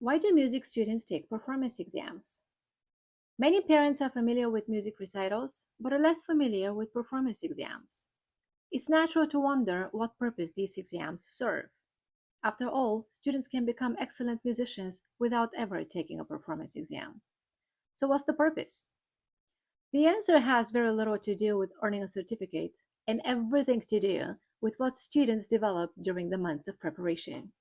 Why do music students take performance exams? Many parents are familiar with music recitals, but are less familiar with performance exams. It's natural to wonder what purpose these exams serve. After all, students can become excellent musicians without ever taking a performance exam. So, what's the purpose? The answer has very little to do with earning a certificate and everything to do with what students develop during the months of preparation.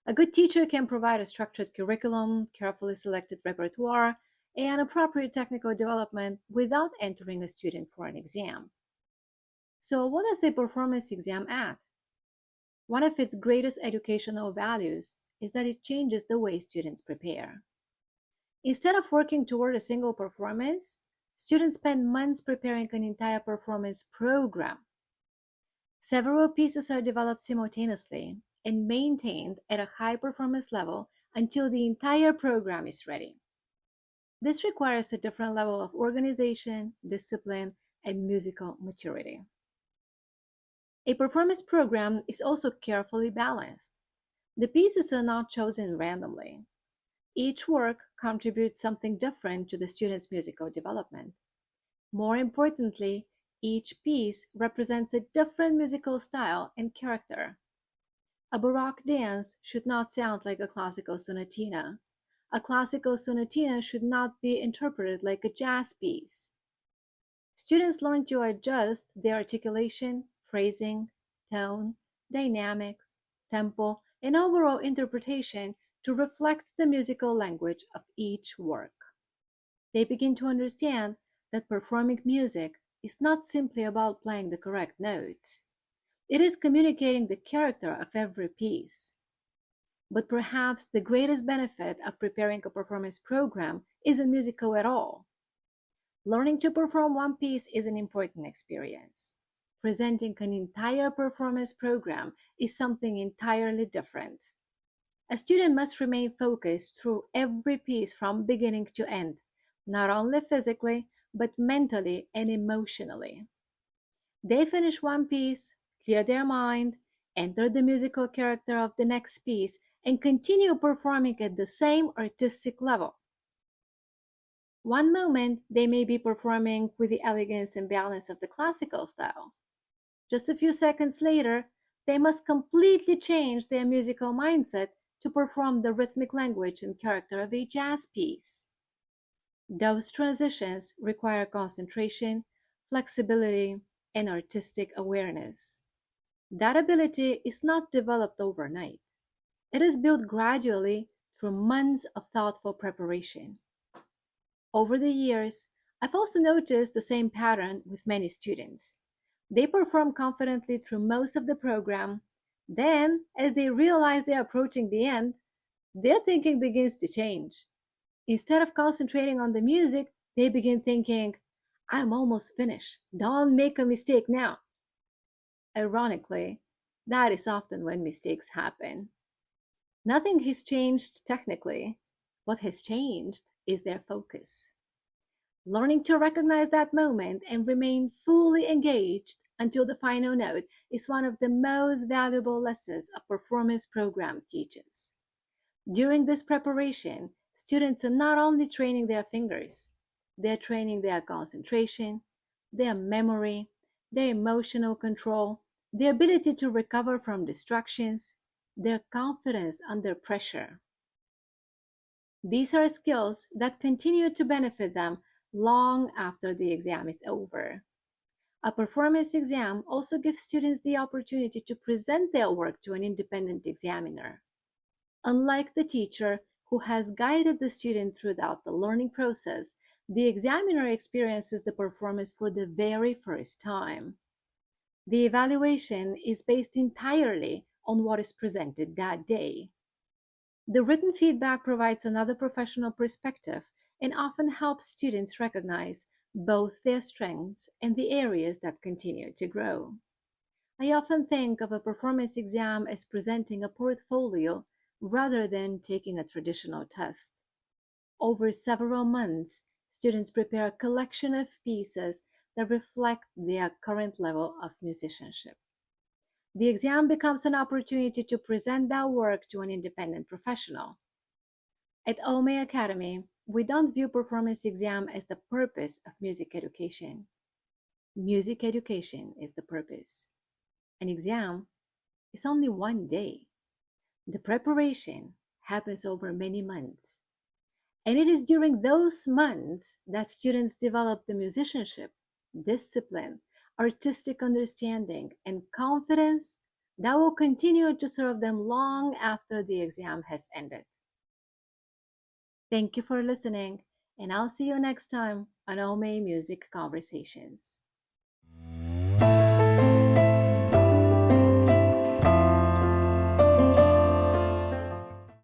A good teacher can provide a structured curriculum, carefully selected repertoire, and appropriate technical development without entering a student for an exam. So, what does a performance exam add? One of its greatest educational values is that it changes the way students prepare. Instead of working toward a single performance, students spend months preparing an entire performance program. Several pieces are developed simultaneously and maintained at a high performance level until the entire program is ready. This requires a different level of organization, discipline, and musical maturity. A performance program is also carefully balanced. The pieces are not chosen randomly. Each work contributes something different to the student's musical development. More importantly, each piece represents a different musical style and character. A Baroque dance should not sound like a classical sonatina. A classical sonatina should not be interpreted like a jazz piece. Students learn to adjust their articulation, phrasing, tone, dynamics, tempo, and overall interpretation to reflect the musical language of each work. They begin to understand that performing music is not simply about playing the correct notes. It is communicating the character of every piece. But perhaps the greatest benefit of preparing a performance program isn't musical at all. Learning to perform one piece is an important experience. Presenting an entire performance program is something entirely different. A student must remain focused through every piece from beginning to end, not only physically, but mentally and emotionally. They finish one piece, clear their mind, enter the musical character of the next piece, and continue performing at the same artistic level. One moment they may be performing with the elegance and balance of the classical style. Just a few seconds later, they must completely change their musical mindset to perform the rhythmic language and character of a jazz piece. Those transitions require concentration, flexibility, and artistic awareness. That ability is not developed overnight. It is built gradually through months of thoughtful preparation. Over the years, I've also noticed the same pattern with many students. They perform confidently through most of the program. Then, as they realize they're approaching the end, their thinking begins to change. Instead of concentrating on the music, they begin thinking, I'm almost finished. Don't make a mistake now. Ironically, that is often when mistakes happen. Nothing has changed technically. What has changed is their focus. Learning to recognize that moment and remain fully engaged until the final note is one of the most valuable lessons a performance program teaches. During this preparation, students are not only training their fingers, they're training their concentration, their memory, their emotional control, the ability to recover from distractions, their confidence under pressure. These are skills that continue to benefit them long after the exam is over. A performance exam also gives students the opportunity to present their work to an independent examiner. Unlike the teacher who has guided the student throughout the learning process, the examiner experiences the performance for the very first time. The evaluation is based entirely on what is presented that day. The written feedback provides another professional perspective and often helps students recognize both their strengths and the areas that continue to grow. I often think of a performance exam as presenting a portfolio rather than taking a traditional test. Over several months, students prepare a collection of pieces that reflect their current level of musicianship. The exam becomes an opportunity to present that work to an independent professional. At Omei Academy, we don't view performance exam as the purpose of music education. Music education is the purpose. An exam is only one day. The preparation happens over many months. And it is during those months that students develop the musicianship, discipline, artistic understanding, and confidence that will continue to serve them long after the exam has ended. Thank you for listening, and I'll see you next time on Omei Music Conversations.